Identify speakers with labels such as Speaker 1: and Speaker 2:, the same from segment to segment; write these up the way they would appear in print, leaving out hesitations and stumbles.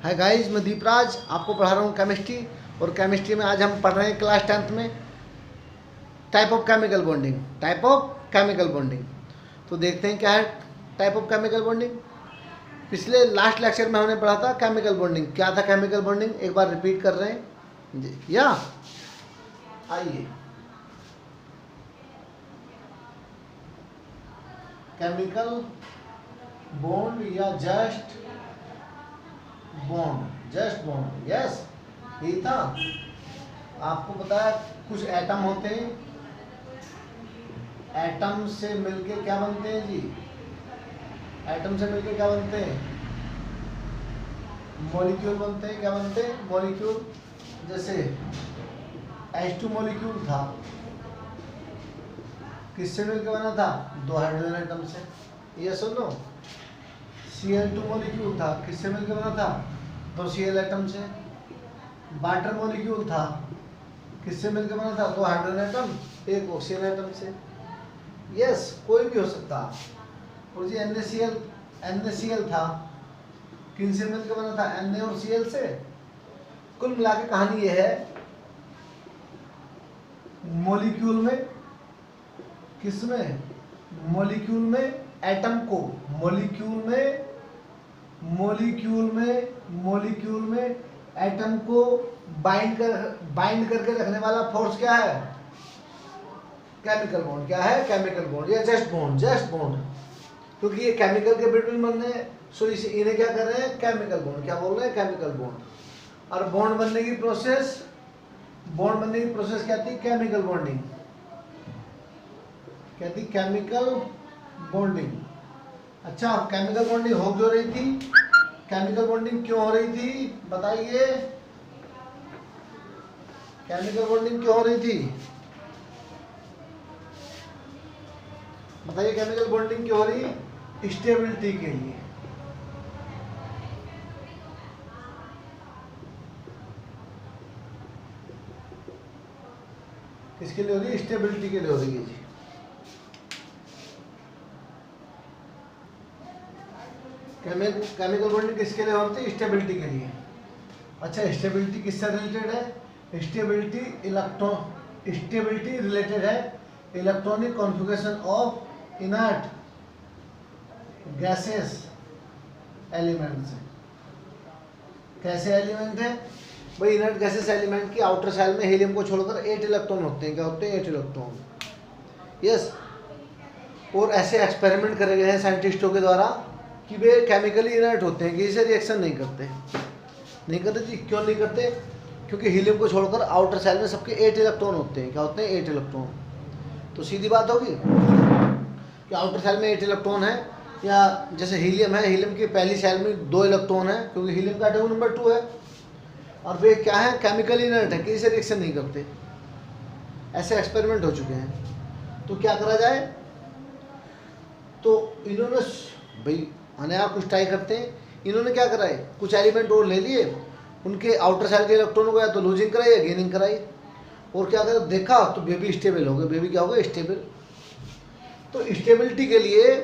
Speaker 1: Hi guys, मैं दीपराज आपको पढ़ा रहा हूँ केमिस्ट्री। और केमिस्ट्री में आज हम पढ़ रहे हैं क्लास 10th में टाइप ऑफ केमिकल बॉन्डिंग। तो देखते हैं क्या है टाइप ऑफ केमिकल बॉन्डिंग। पिछले लास्ट लेक्चर में हमने पढ़ा था केमिकल बॉन्डिंग। क्या था केमिकल बॉन्डिंग, एक बार रिपीट कर रहे हैं जी। या आइए, केमिकल बॉन्ड या जस्ट बॉन्ड, यस यही था। आपको पता है कुछ एटम होते हैं, एटम से मिलके क्या बनते हैं जी, एटम से मिलके क्या बनते हैं, मॉलिक्यूल बनते हैं। क्या बनते हैं, मॉलिक्यूल। जैसे H2 मॉलिक्यूल था, किससे मिलकर बना था, दो हाइड्रोजन एटम से। ये सुनो, Cl2 मॉलिक्यूल था, किससे मिलकर बना था, दो Cl एटम से। वाटर मॉलिक्यूल था, किससे मिलकर बना था, दो हाइड्रोजन एटम एक ऑक्सीजन एटम से। यस, कोई भी हो सकता। और जी NaCl था, किनसे मिलकर बना था, Na और Cl से। कुल मिला के कहानी ये है, मॉलिक्यूल में, किसमें, मॉलिक्यूल में एटम को, मॉलिक्यूल में एटम को बाइंड करके रखने वाला फोर्स क्या है, केमिकल बॉन्ड। क्या है, केमिकल बॉन्ड या जस्ट बॉन्ड। क्योंकि ये केमिकल के बिटवीन बनने हैं, सो इसे इन्हें क्या कर रहे हैं, केमिकल बॉन्ड। क्या बोल रहे हैं, केमिकल बॉन्ड। और बॉन्ड बनने की प्रोसेस क्या थी, केमिकल बॉन्डिंग। क्या थी, केमिकल बॉन्डिंग। अच्छा, केमिकल बॉन्डिंग हो क्यों रही थी, केमिकल बॉन्डिंग क्यों हो रही थी, बताइए। केमिकल बॉन्डिंग क्यों हो रही थी, बताइए। केमिकल बॉन्डिंग क्यों हो रही, स्टेबिलिटी के लिए। किसके लिए हो रही है, स्टेबिलिटी के लिए हो रही है जी। केमिकल बॉन्डिंग किसके लिए होती है, स्टेबिलिटी के लिए। अच्छा, स्टेबिलिटी किससे रिलेटेड है, स्टेबिलिटी रिलेटेड है electronic configuration of inert gases element से। कैसे एलिमेंट है भाई, इनर्ट गैसेस एलिमेंट की आउटर शेल में हीलियम को छोड़कर 8 इलेक्ट्रॉन होते हैं। क्या होते हैं, 8 इलेक्ट्रॉन। यस, और ऐसे एक्सपेरिमेंट करे गए हैं साइंटिस्टों के द्वारा कि वे केमिकली इनर्ट होते हैं, किसी से रिएक्शन नहीं करते जी। क्यों नहीं करते, क्योंकि हीलियम को छोड़कर आउटर शेल में सबके 8 इलेक्ट्रॉन होते हैं। क्या होते हैं, 8 इलेक्ट्रॉन। तो सीधी बात होगी कि आउटर शेल में 8 इलेक्ट्रॉन है, या जैसे हीलियम है, हीलियम की पहली शेल में 2 इलेक्ट्रॉन है, क्योंकि हीलियम का एटम नंबर 2 है। और वे क्या है, केमिकल इनर्ट है, किसी से रिएक्शन नहीं करते। ऐसे एक्सपेरिमेंट हो चुके हैं। तो क्या करा जाए, तो इन्होंने भाई नया कुछ ट्राई करते हैं। इन्होंने क्या करा है, कुछ एलिमेंट और ले लिए, उनके आउटर शेल के इलेक्ट्रॉनों को या तो लूजिंग कराई या गेनिंग कराई, और क्या कर देखा तो बेबी स्टेबल हो गए। बेबी क्या हो गए, स्टेबल। तो स्टेबिलिटी के लिए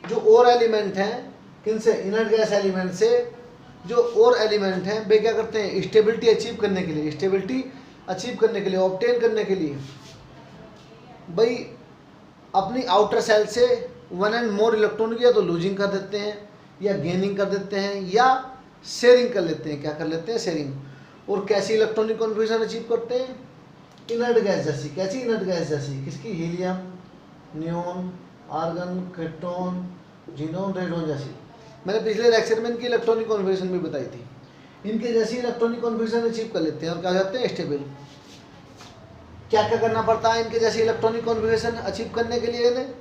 Speaker 1: जो और एलिमेंट हैं, किनसे, इनर्ट गैस एलिमेंट से जो और एलिमेंट हैं, वे क्या करते हैं, स्टेबिलिटी अचीव करने के लिए, ऑब्टेन करने के लिए भाई अपनी आउटर सेल से 1 and more इलेक्ट्रॉन की या तो लूजिंग कर देते हैं, या गेनिंग कर देते हैं, या शेयरिंग कर लेते हैं। क्या कर लेते हैं, शेयरिंग। और कैसी इलेक्ट्रॉनिक कॉन्फ़िगरेशन अचीव करते हैं, इनर्ट गैस जैसी। कैसी, इनर्ट गैस जैसी, किसकी, helium, neon, argon, krypton, xenon, radon जैसी। मैंने पिछले लेक्चर में इनकी इलेक्ट्रॉनिक कॉन्फ़िगरेशन भी बताई थी। इनके जैसी इलेक्ट्रॉनिक कॉन्फ़िगरेशन अचीव कर लेते हैं और क्या कहते हैं, स्टेबल। क्या क्या करना पड़ता है इनके जैसी इलेक्ट्रॉनिक कॉन्फ़िगरेशन अचीव करने के लिए, इन्हें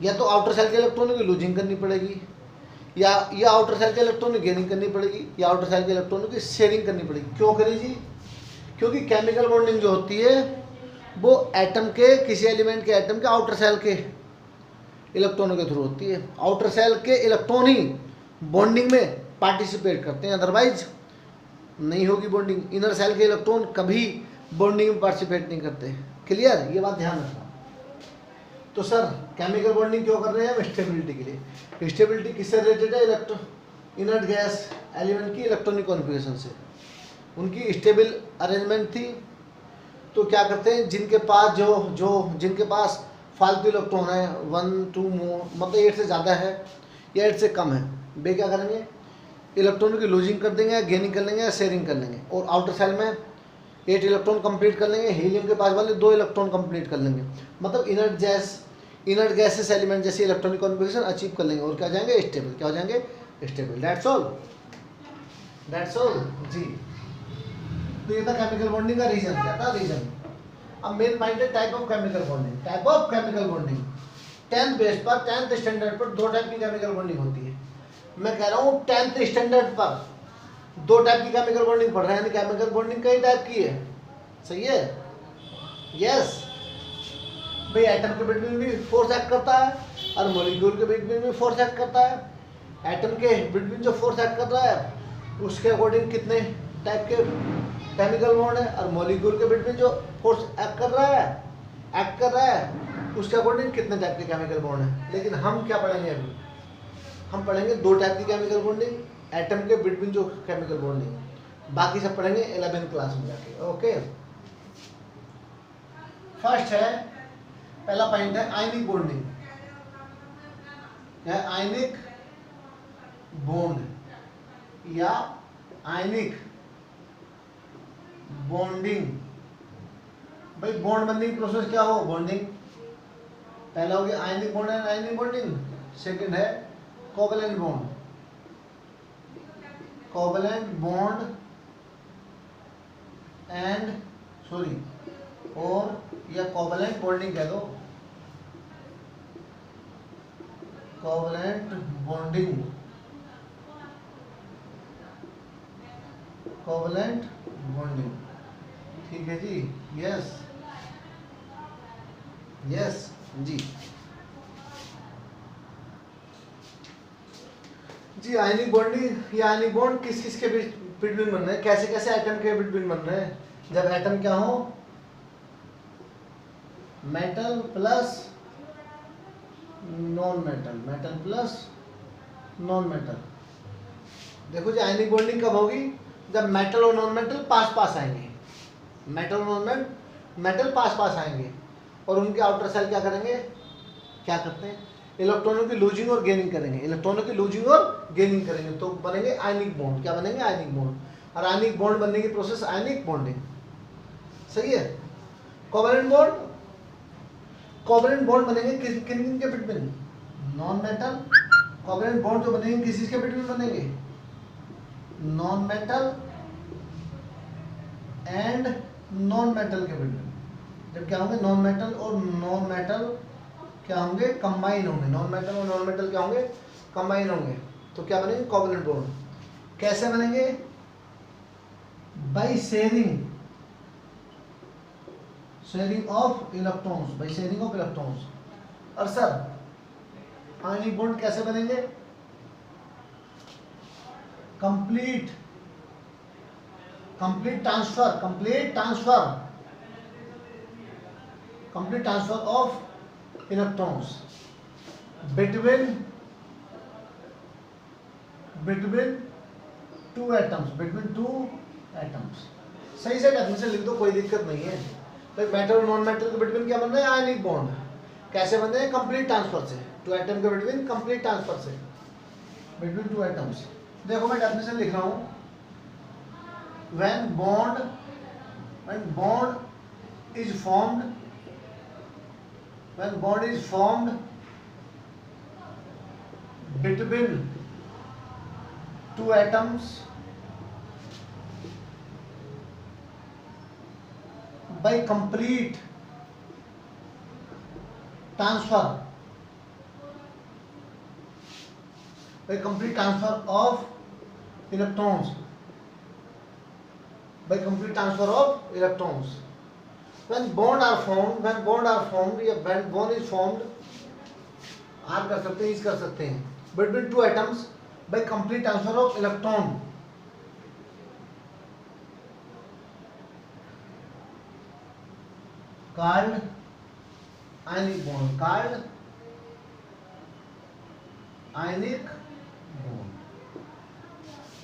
Speaker 1: या तो आउटर सेल के इलेक्ट्रॉनों की लूजिंग करनी पड़ेगी, या आउटर सेल के इलेक्ट्रॉनों की गेनिंग करनी पड़ेगी, या आउटर सेल के इलेक्ट्रॉनों की शेयरिंग करनी पड़ेगी। क्यों करें जी, क्योंकि केमिकल बॉन्डिंग जो होती है वो एटम के, किसी एलिमेंट के एटम के आउटर सेल के इलेक्ट्रॉनों के थ्रू होती है। आउटर सेल के इलेक्ट्रॉन ही बॉन्डिंग में पार्टिसिपेट करते हैं, अदरवाइज नहीं होगी बॉन्डिंग। इनर सेल के इलेक्ट्रॉन कभी बॉन्डिंग में पार्टिसिपेट नहीं करते। क्लियर, ये बात ध्यान रखना। तो सर केमिकल बॉन्डिंग क्यों कर रहे हैं हम, स्टेबिलिटी के लिए। स्टेबिलिटी किससे रिलेटेड है, इनर्ट गैस एलिमेंट की इलेक्ट्रॉनिक कॉन्फ़िगरेशन से। उनकी स्टेबल अरेंजमेंट थी, तो क्या करते हैं, जिनके पास जिनके पास फालतू इलेक्ट्रॉन है 1 2 मतलब 8 से ज़्यादा है या 8 से कम है, वे क्या करेंगे, इलेक्ट्रॉन की लूजिंग कर देंगे या गेनिंग कर लेंगे या शेयरिंग कर लेंगे, और आउटर सेल में 8 इलेक्ट्रॉन कंप्लीट कर लेंगे, हीलियम के पास वाले 2 इलेक्ट्रॉन कंप्लीट कर लेंगे। मतलब इनर्ट गैसेस एलिमेंट जैसे इलेक्ट्रॉनिक कॉन्फ़िगरेशन अचीव कर लेंगे और क्या हो जाएंगे, स्टेबल। क्या हो जाएंगे, स्टेबल। दैट्स ऑल जी। तो ये था केमिकल बॉन्डिंग का रीजन। क्या था रीजन? अब मेन पॉइंट है type of chemical bonding. Type of chemical bonding 10th base पर 10th स्टैंडर्ड पर 2 टाइप की केमिकल बॉन्डिंग होती है। मैं कह रहा हूँ 10th स्टैंडर्ड पर 2 टाइप की केमिकल बॉन्डिंग पढ़ रहे हैं, केमिकल बॉन्डिंग कई टाइप की है, सही है, यस भाई। एटम के बिटवीन भी फोर्स एक्ट करता है और मॉलिक्यूल के बिटवीन भी फोर्स एक्ट करता है। एटम के बिटवीन जो फोर्स एक्ट कर रहा है उसके अकॉर्डिंग कितने टाइप के केमिकल बॉन्ड है, और मॉलिक्यूल के बिटवीन जो फोर्स एक्ट कर रहा है उसके अकॉर्डिंग कितने टाइप के केमिकल बॉन्ड है। लेकिन हम क्या पढ़ेंगे अभी, हम पढ़ेंगे 2 टाइप की केमिकल बॉन्डिंग, एटम के बिटवीन जो केमिकल बॉन्डिंग, बाकी सब पढ़ेंगे 11th क्लास में जाके। ओके, फर्स्ट है, पहला पॉइंट है आयनिक बॉन्डिंग। या आयनिक बॉन्ड या आयनिक बॉन्डिंग। भाई बॉन्ड बनने की प्रोसेस क्या हो, बॉन्डिंग। पहला हो गया ionic bond and ionic bonding, second है covalent bond. Covalent bond and और या कोवैलेंट बॉन्डिंग कह दो, कोवैलेंट बॉन्डिंग, कोवैलेंट बॉन्डिंग, ठीक है जी, यस जी जी। आयनिक बॉन्डिंग या आयनिक बॉन्ड किस किस के बिटवीन बन रहे हैं, कैसे कैसे एटम के बिटवीन बन रहे हैं। जब एटम क्या हो, metal plus non metal, metal plus non metal. देखो जी आयनिक बॉन्डिंग कब होगी, जब मेटल और नॉन मेटल पास पास आएंगे, मेटल और नॉन मेटल पास पास आएंगे और उनके आउटर सेल क्या करेंगे, क्या करते हैं, इलेक्ट्रॉनों की लूजिंग और गेनिंग करेंगे, इलेक्ट्रॉनों की लूजिंग और गेनिंग करेंगे, तो बनेंगे आयनिक बॉन्ड। क्या बनेंगे, आयनिक बॉन्ड। और आयनिक बॉन्ड बनने की प्रोसेस आयनिक बॉन्डिंग, सही है। कोवैलेंट बॉन्ड बनेंगे किन किन के between, non metal. Covalent bond जो बनेंगे किस के बिटवीन बनेंगे, non metal and non metal के बिटवीन। जब क्या होंगे, नॉन मेटल और नॉन मेटल क्या होंगे, कंबाइन होंगे, नॉन मेटल और नॉन मेटल क्या होंगे, कंबाइन होंगे, तो क्या बनेंगे, कोवैलेंट बॉन्ड। कैसे बनेंगे, by sharing of electrons, by sharing of electrons. और सर आयनिक बॉन्ड कैसे बनेंगे, complete transfer of electrons between 2 atoms. सही से डेफिनेशन लिख दो, कोई दिक्कत नहीं है। तो मेटल और नॉन मेटल के बिटवीन क्या बन रहा है, आयनिक बॉन्ड। कैसे बन रहे हैं, कंप्लीट ट्रांसफर से, 2 एटम के बिटवीन कंप्लीट ट्रांसफर से, बिटवीन 2 एटम्स। देखो मैं डेफिनेशन लिख रहा हूं, when bond is formed between 2 atoms by complete transfer of electrons, when bond are formed या when bond is formed, आप कर सकते हैं, इस कर सकते हैं, between 2 atoms by complete transfer of electron, called ionic bond,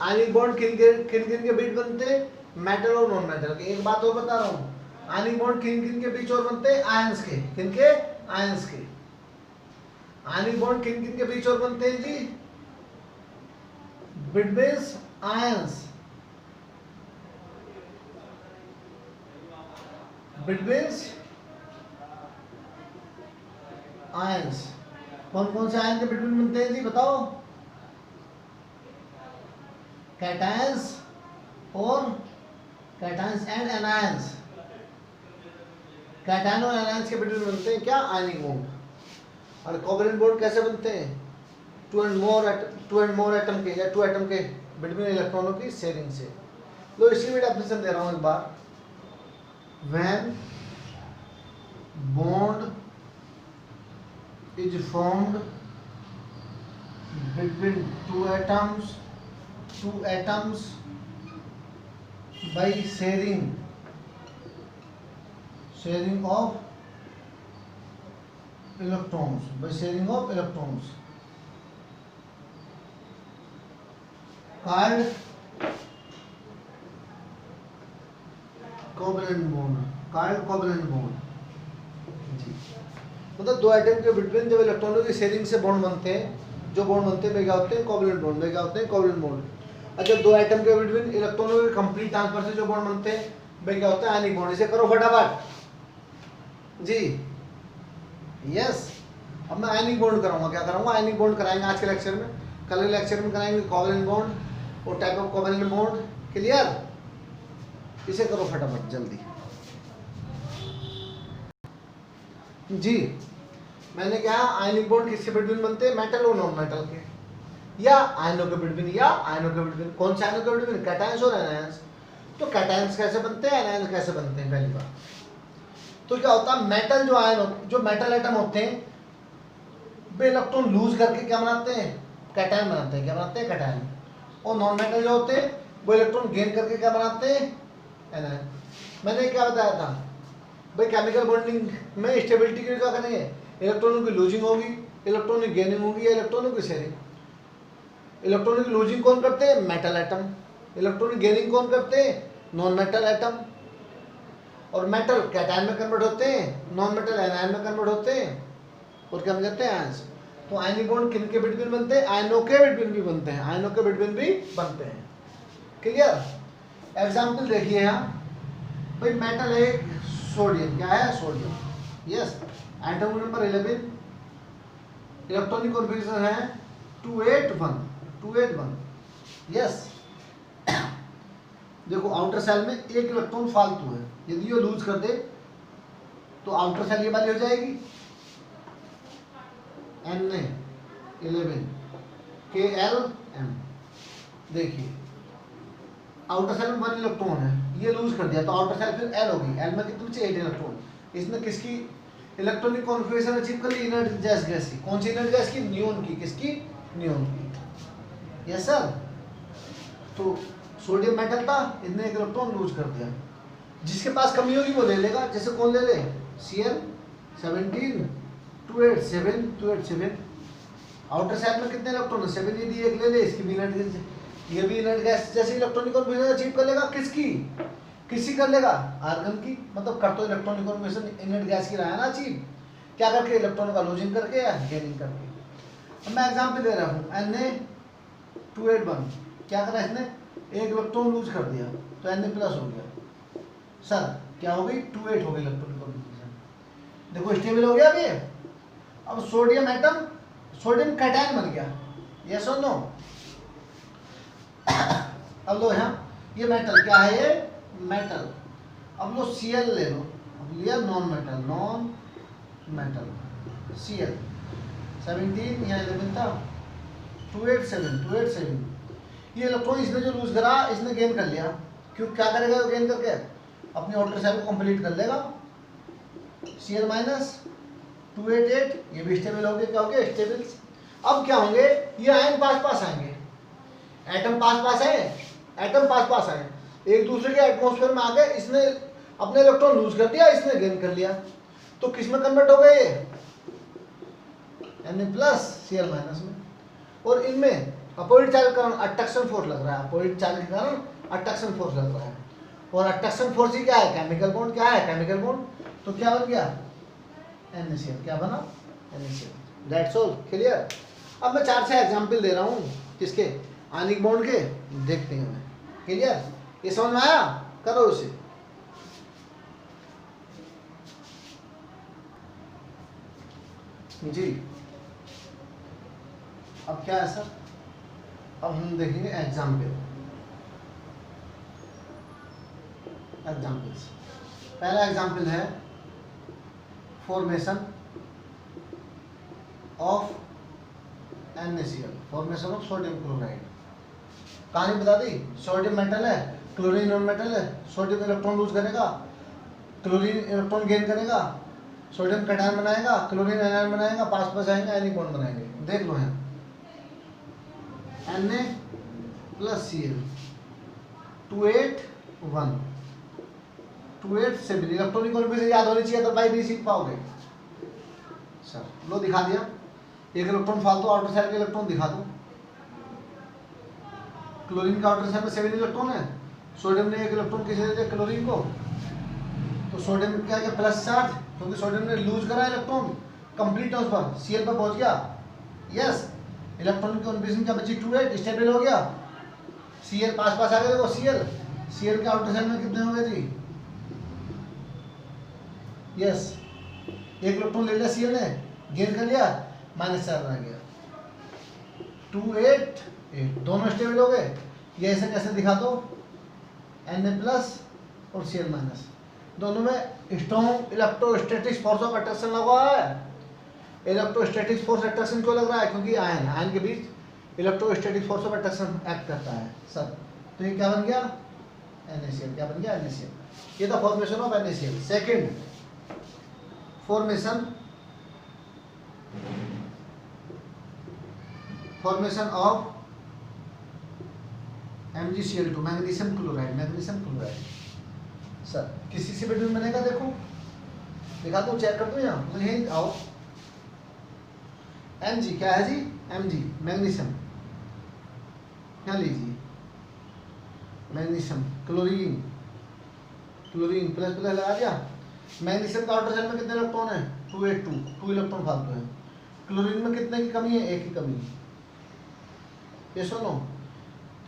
Speaker 1: ionic bond किन किन के बीच बनते हैं, मेटल और नॉन मेटल के। एक बात और बता रहा हूँ, आयनिक बॉन्ड किन किन के बीच और बनते हैं, आयंस के। किन के, आयंस के। आयनिक बॉन्ड किन किन के बीच और बनते हैं जी, बिटवीन आयंस, बिटवीन आयंस। कौन कौन से आयन के बिटवीन बनते हैं जी बताओ, कैटायंस और कैटायंस एंड एनायंस। कैटायन और एनायंस के बिटवीन बनते हैं क्या, आयनिक बॉन्ड। और कोवैलेंट बॉन्ड कैसे बनते हैं, टू एंड मोर एटम के या टू एटम के बिटवीन इलेक्ट्रॉनों की शेयरिंग से। लो इसी में डेफिनेशन दे रहा हूं एक बार, when bond is formed between two atoms by sharing of electrons, called covalent bond जी। मतलब दो एटम के बिटवीन जब इलेक्ट्रॉनों की शेयरिंग से बॉन्ड बनते हैं, जो बॉन्ड बनते हैं वे क्या होते हैं, कोवैलेंट बॉन्ड। वे क्या होते हैं, कोवैलेंट बॉन्ड। अच्छा, दो एटम के बिटवीन इलेक्ट्रॉनों के कंप्लीट ट्रांसफर से जो बॉन्ड बनते हैं वे क्या होते हैं, आयनिक बॉन्ड। इसे करो फटाफट जी। यस, अब मैं आयनिक बॉन्ड कराऊंगा, क्या कराऊंगा, आयनिक बॉन्ड कराएंगे आज के लेक्चर में। कल के लेक्चर में कराएंगे कोवैलेंट बॉन्ड और type of covalent bond. Clear, इसे करो फटाफट जल्दी जी। मैंने कहा आयनिक बॉन्ड किसके बिटवीन बनते हैं, मेटल और नॉन मेटल के, या आयनों के बिटवीन। कौन से आयनों के बिटवीन, कैटायंस और एनायंस। तो कैटायंस कैसे बनते हैं, एनायंस कैसे बनते हैं, पहली बात तो क्या होता है, मेटल जो आयन, जो मेटल एटम होते हैं वे इलेक्ट्रॉन लूज करके क्या बनाते हैं, कैटायन बनाते हैं। क्या बनाते हैं, कैटायन। और नॉन मेटल जो होते हैं वो इलेक्ट्रॉन गेन करके क्या बनाते हैं, एनायन। मैंने क्या बताया था भाई, केमिकल बॉन्डिंग में स्टेबिलिटी के लिए क्या करेंगे, इलेक्ट्रॉनों की लूजिंग होगी, इलेक्ट्रॉनों की गेनिंग होगी, या इलेक्ट्रॉनों की शेयरिंग। इलेक्ट्रॉनों की लूजिंग कौन करते हैं, मेटल एटम। इलेक्ट्रॉनों की गेनिंग कौन करते हैं, नॉन मेटल एटम। और मेटल कैटायन में कन्वर्ट होते हैं, नॉन मेटल एनायन में कन्वर्ट होते हैं, और क्या कहते हैं, आयंस। तो आयनिक बॉन्ड किन के बिटवीन बनते हैं, आयनों के बिटवीन भी बनते हैं, आयनों के बिटवीन भी बनते हैं। क्लियर। एग्जाम्पल देखिए यहाँ भाई, मेटल है सोडियम, क्या है, sodium. Yes, atom number 11, electronic configuration है 281। यस, देखो आउटर सेल में एक इलेक्ट्रॉन फालतू है, यदि ये लूज कर दे तो आउटर सेल ये वाली हो जाएगी Na11 KLM। देखिए आउटर सेल में 1 इलेक्ट्रॉन है, ये लूज कर दिया तो आउटर सेल फिर L होगी, L में कितने बचे, 8 इलेक्ट्रॉन। इसने किसकी इलेक्ट्रॉनिक कॉन्फ़िगरेशन अचीव कर ली, इनर्ट गैस की। कौन सी इनर्ट गैस की, नियोन की। किसकी, नियोन की। Yes sir. तो सोडियम मेटल था, इसने एक इलेक्ट्रॉन लूज कर दिया, जिसके पास कमी होगी वो ले लेगा। जैसे कौन ले ले, Cl17 287। आउटर सेल में कितने इलेक्ट्रॉन है, 7, यदि एक ले ले, इसकी भी इनर्ट गैस, ये भी इनर्ट गैस। जैसे इलेक्ट्रॉनिक कॉन्फ़िगरेशन अचीव कर लेगा, किसकी कर लेगा, आर्गन की। मतलब कर तो इलेक्ट्रॉनिक कॉन्फ़िगरेशन इनर्ट गैस की रहा है ना अचीव, क्या करके, इलेक्ट्रॉन का लूजिंग करके या गेनिंग करके। अब मैं एग्जांपल दे रहा हूँ, Na281 क्या करा, इसने एक इलेक्ट्रॉन लूज कर दिया तो Na+ हो गया। सर क्या हो गई, 28 हो गई इलेक्ट्रॉनिक कॉन्फ़िगरेशन। देखो स्टेबल हो गया अभी। अब सोडियम एटम, सोडियम कैटायन बन गया। यस और नो। अब लो यहाँ, ये मेटल क्या है, ये मेटल। अब लो Cl ले लो, अब लिया नॉन मेटल Cl17, यहाँ 11 था, 287। ये इलेक्ट्रॉन इसने जो लूज करा, इसने गेन कर लिया। क्यों, क्या करेगा गेन करके, अपने आउटर सेल को कंप्लीट कर लेगा। Cl- 288, ये भी स्टेबल हो गए। क्या हो गए, स्टेबल। अब क्या होंगे, ये आयन पास आएंगे, एटम पास आए, एक दूसरे के एटमॉस्फेयर में आ गए। इसने अपने इलेक्ट्रॉन लूज कर दिया, इसने गेन कर लिया, तो किस में कन्वर्ट हो गए, Na+ Cl- में। और इनमें अपोजिट चार्ज के कारण अट्रैक्शन फोर्स लग रहा है, अपोजिट चार्ज के कारण अट्रैक्शन फोर्स लग रहा है। और अट्रैक्शन फोर्स ही क्या है, केमिकल बॉन्ड। क्या है केमिकल बॉन्ड, तो क्या बन गया NaCl। क्या बना NaCl। That's all, clear. अब मैं 4 से एग्जांपल दे रहा हूँ किसके, आयनिक बॉन्ड के, देखते हैं। क्लियर, ये समझ में आया, करो उसे। जी अब क्या है सर, अब हम देखेंगे एग्जाम्पल्स। पहला एग्जाम्पल है formation of NaCl, formation of sodium chloride. कहानी बता दी, सोडियम मेटल है, क्लोरीन नॉन मेटल है, सोडियम इलेक्ट्रॉन लूज करेगा, क्लोरीन इलेक्ट्रॉन गेन करेगा, सोडियम कैटायन बनाएगा, क्लोरीन एनायन बनाएगा, पास पास आएंगे, आयनिक बॉन्ड बनाएंगे। देख लो यहाँ Na plus Cl 281 electronic configuration याद होनी चाहिए, तो भाई नहीं सीख पाओगे सर। लो दिखा दिया, एक इलेक्ट्रॉन फालतू, आउटर साइड के इलेक्ट्रॉन दिखा दो। क्लोरीन का आउटर साइड में 7 इलेक्ट्रॉन है, सोडियम ने 1 इलेक्ट्रॉन किसे दे दिया, क्लोरीन को। तो सोडियम क्या है, प्लस चार्ज, क्योंकि सोडियम ने लूज करा इलेक्ट्रॉन, कंप्लीट है उस पर, Cl पर पहुंच गया। यस, इलेक्ट्रॉनिक कॉन्फ़िगरेशन क्या बची, 2 स्टेबल हो गया। Cl पास पास आ गया, देखो Cl के आउटर साइड में कितने हो गए जी, यस, 1 इलेक्ट्रॉन ले लिया Cl ने, गेन कर लिया, -4 आ गया, 2 8 8, दोनों स्टेबल हो गए। ये ऐसे कैसे दिखा दो, Na प्लस और Cl माइनस, दोनों में strong electrostatic force of attraction लगा हुआ है। इलेक्ट्रोस्टैटिक फोर्स अट्रैक्शन क्यों लग रहा है, क्योंकि आयन के बीच electrostatic force of attraction act करता है सब। तो ये क्या बन गया NaCl, क्या बन गया NaCl। ये था formation of NaCl। Second, formation of MgCl2, magnesium chloride. Sir किसी से भी बनेगा, देखो दिखा दो, चेक कर दो यहाँ, तो यही आओ। Mg क्या है जी, Mg मैग्नीशियम, यहाँ लीजिए मैग्नीशियम, क्लोरीन प्लस प्लस लगा दिया। मैग्नीशियम का आउटर साइड में कितने इलेक्ट्रॉन है, 282, 2 इलेक्ट्रॉन फालतू है। क्लोरीन में कितने की कमी है, 1 की कमी। ये सुनो,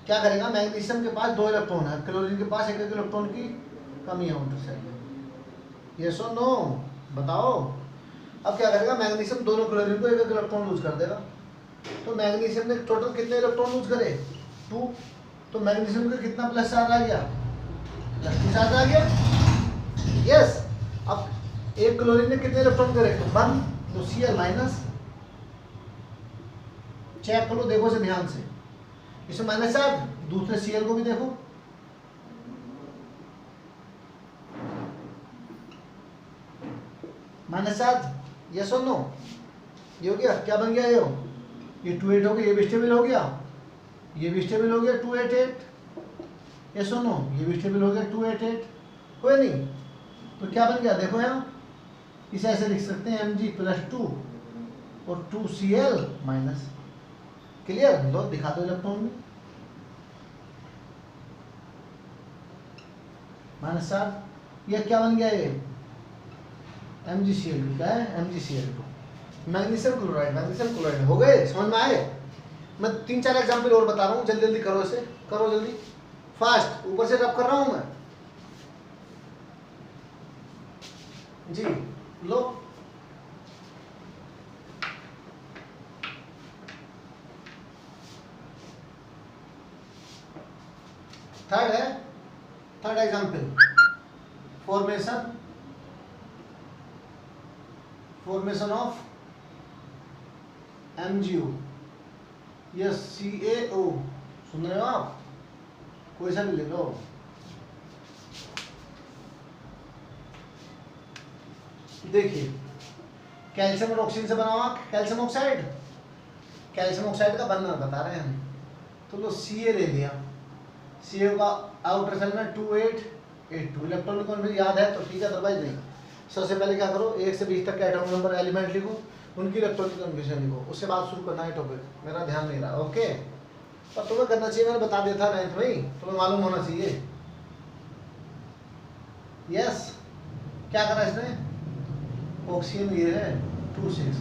Speaker 1: क्या करेगा, मैग्नीशियम के पास 2 इलेक्ट्रॉन है, क्लोरीन के पास 1 इलेक्ट्रॉन की कमी है आउटर साइड में। ये सुनो, बताओ। अब क्या करेगा, मैग्नीशियम दोनों क्लोरीन को 1 इलेक्ट्रॉन लूज कर देगा। तो मैग्नीशियम ने टोटल कितने इलेक्ट्रॉन लूज करे, 2। तो मैग्नीशियम का कितना प्लस चार्ज आ गया, प्लस चार्ज आ गया। यस, अब 1 क्लोरीन ने कितने इलेक्ट्रॉन करे, 1, तो Cl माइनस। चेक करो, देखो से ध्यान से, इसमें माइनस चार्ज, दूसरे Cl को भी देखो, माइनस चार्ज। यस और नो, ये हो गया, क्या बन गया ये 2 8 हो गया, ये भी स्टेबल हो गया, ये भी स्टेबल हो गया 2 8 8। यस और नो, ये भी स्टेबल हो गया 2 8 8, कोई नहीं। तो क्या बन गया, देखो यहाँ, इसे ऐसे लिख सकते हैं Mg प्लस 2 और 2Cl माइनस। क्लियर, लो दिखा दो इलेक्ट्रॉन में, माइनस चार्ज। ये क्या बन गया, ये MgCl2, क्या है MgCl2, मैग्नीशियम क्लोराइड। हो गए, समझ में आए। मैं 3-4 एग्जाम्पल और बता रहा हूँ, जल्दी जल्दी करो इसे, करो जल्दी, फास्ट, ऊपर से रब कर रहा हूँ मैं जी। लो, third example, formation of MgO, yes CaO, सुन रहे हो आप, कोई सा भी ले लो। देखिए, कैल्शियम और ऑक्सीजन से बना हुआ कैल्शियम ऑक्साइड, का बनना बता रहे हैं हम। तो लो Ca ले लिया, Ca का आउटर सेल में 2 8 8, 2 इलेक्ट्रॉन कॉन्फ़िगरेशन याद है तो ठीक है, अदरवाइज नहीं। सबसे पहले क्या करो, 1 से 20 तक के एटॉमिक नंबर एलिमेंट लिखो, उनकी इलेक्ट्रॉनिक कॉन्फ़िगरेशन लिखो, उसके बाद शुरू करना है टॉपिक, मेरा ध्यान नहीं रहा। ओके, पर तुम्हें करना चाहिए, मैंने बता दिया था 9th में ही, तुम्हें मालूम होना चाहिए। यस, क्या करा इसने, ऑक्सीजन ये है 2 6,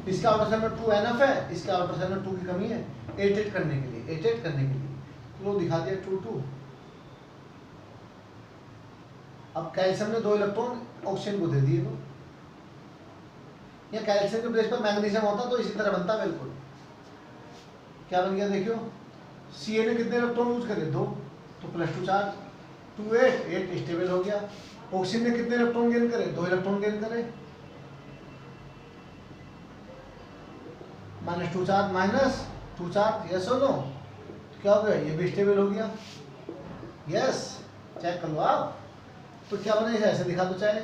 Speaker 1: इसका आउटर सेल में 2 एनएफ है, इसका आउटर सेल में 2 की कमी है, 8 8 करने के लिए, 8 8 करने के लिए तो दिखा दिया 2 2। अब कैल्शियम ने 2 इलेक्ट्रॉन ऑक्सीजन को दे दिए, तो या कैल्शियम के प्लेस पर मैग्नीशियम होता तो इसी तरह बनता बिल्कुल। क्या बन गया देखियो, Ca ने कितने इलेक्ट्रॉन यूज करे, 2, तो +2 चार्ज, 2 8 8 स्टेबल हो गया। ऑक्सीजन ने कितने इलेक्ट्रॉन गेन करे, 2 इलेक्ट्रॉन गेन करे, -2 चार्ज -2 चार्ज, यस और नो, क्या हो गया, ये भी स्टेबल हो गया। यस, चेक कर लो आप। तो क्या बने, ऐसे दिखा दो चाहे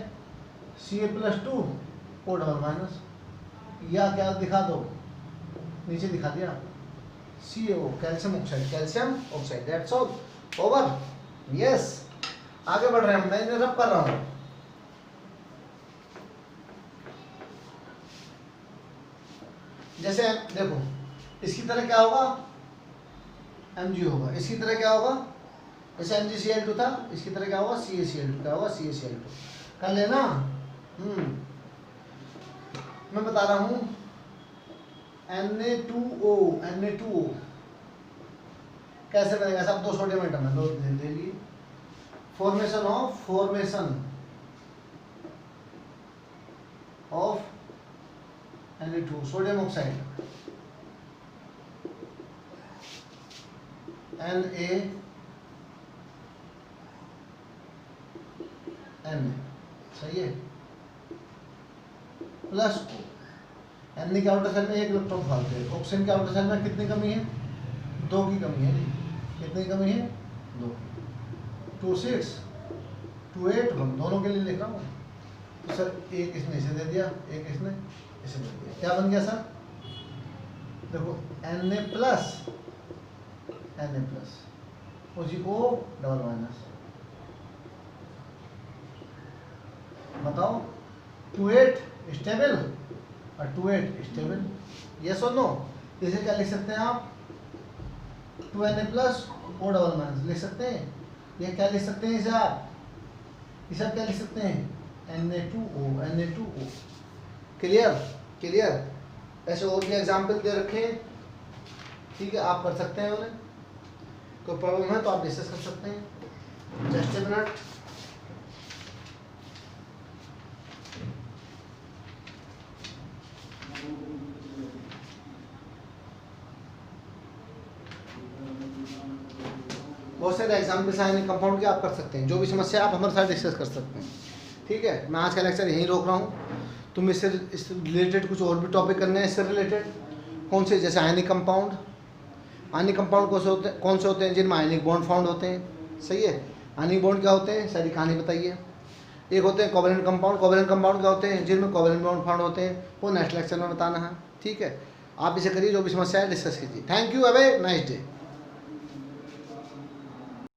Speaker 1: Ca+2 O डबल-, या क्या दिखा दो, नीचे दिखा दिया CO calcium oxide, that's all, over. Yes, आगे बढ़ रहे हैं, मैं इन्हें रब कर रहा हूं। जैसे देखो, इसकी तरह क्या होगा, Mg होगा, इसकी तरह क्या होगा, जैसे MgCl2 था, इसकी तरह क्या होगा, CaCl2, क्या होगा, CaCl2, कर लेना। मैं बता रहा हूं, Na2O कैसे बनेगा, सब 2 सोडियम एटम है, 2 दे लिए, formation of Na2 sodium oxide, Na सही है, प्लस Na के आउटर सेल में 1 इलेक्ट्रॉन फालतू है, ऑक्सीजन के आउटर सेल में कितनी कमी है, 2 की कमी है, कितनी कमी है, 2 की, 2 6 2 8, हम दोनों के लिए लिख रहा हूँ। तो सर एक इसने इसे दे दिया, एक इसने इसे दे दिया, क्या बन गया सर, देखो Na+, उसी को डबल-, बताओ 2 8 स्टेबल और 2 8 स्टेबल, यस और नो। इसे क्या लिख सकते हैं आप, 2Na+ O डबल- लिख सकते हैं, ये क्या लिख सकते हैं इसे आप, इसे आप क्या लिख सकते हैं, Na2O। क्लियर। ऐसे और भी एग्जाम्पल दे रखे हैं, ठीक है, आप कर सकते हैं उन्हें, कोई प्रॉब्लम है तो आप डिस्कस कर सकते हैं। जस्ट ए मिनट, बहुत सारे एग्जाम्पल्स आए कंपाउंड के, आप कर सकते हैं, जो भी समस्या आप हमारे साथ डिस्कस कर सकते हैं। ठीक है, मैं आज का लेक्चर यहीं रोक रहा हूँ। तुम इससे रिलेटेड कुछ और भी टॉपिक करने हैं, इससे रिलेटेड कौन से, जैसे आयनिक कंपाउंड कौन से होते हैं जिनमें आयनिक बॉन्ड फाउंड होते हैं, सही है। आयनिक बॉन्ड क्या होते हैं, सारी कहानी बताइए। एक होते हैं कोवैलेंट कंपाउंड क्या होते हैं जिनमें कोवैलेंट बॉन्ड फाउंड होते हैं, वो नेक्स्ट लेक्चर में बताना है। ठीक है, आप इसे करिए, जो भी समस्या है डिस्कस कीजिए। Thank you, have a nice day.